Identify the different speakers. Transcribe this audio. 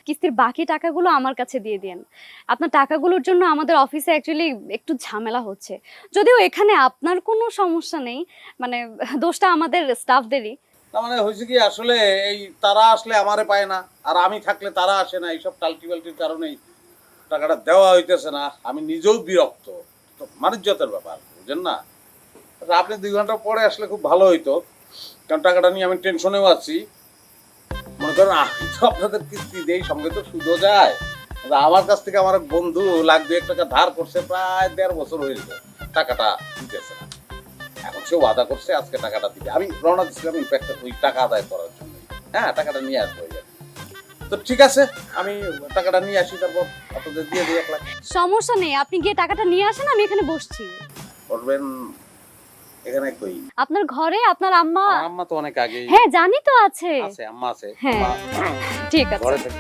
Speaker 1: কিস্তির বাকি টাকাগুলো আমার কাছে দিয়ে দিন। আপনার টাকাগুলোর জন্য আমাদের অফিসে অ্যাকচুয়ালি একটু ঝামেলা হচ্ছে। যদিও এখানে আপনার কোনো সমস্যা নেই, মানে দোষটা আমাদের স্টাফদেরই।
Speaker 2: তার মানে হয়েছে কি, আসলে এই তারা আসলে আমারে পায় না, আর আমি থাকলে তারা আসে না, এইসব টালটিবালটির কারণেই টাকাটা দেওয়া হইতেছে না। আমি নিজেও বিরক্ত। তো মানিজ্যতের ব্যাপার, বুঝেন না? আচ্ছা, আপনি 2 ঘন্টা পরে আসলে খুব ভালো হইতো, কারণ টাকাটা নিয়ে আমি টেনশনেও আছি। মনে করেন আমি তো আপনাদের কিস্তি দেই, সঙ্গে তো সুদও যায়। আমার কাছ থেকে আমার এক বন্ধু লাখ 2 টাকা ধার করছে, প্রায় 1.5 বছর হয়েছে, টাকাটা দিতেছে না। এখন সে ওয়াদা করছে আজকে টাকাটা দিবে। আমি রওনা দিচ্ছিলাম ইনফ্যাক্ট ওই টাকা আদায় করার জন্য। হ্যাঁ, টাকাটা নিয়ে আসবো। তো ঠিক আছে, আমি টাকাটা নিয়ে আসি, তারপর আপনাদের দিয়ে দিই 1 লাখ।
Speaker 1: সমস্যা নেই, আপনি গিয়ে টাকাটা নিয়ে আসেন, আমি এখানে বসছি।
Speaker 2: করবেন এখানে কই?
Speaker 1: আপনার ঘরে আপনার আম্মা।
Speaker 2: আমার আম্মা তো অনেক আগেই
Speaker 1: হ্যাঁ জানি তো আছে।
Speaker 2: আছে, আম্মা আছে।
Speaker 1: হ্যাঁ
Speaker 2: আম্মা
Speaker 1: ঠিক আছে।
Speaker 2: ঘরে থাকে।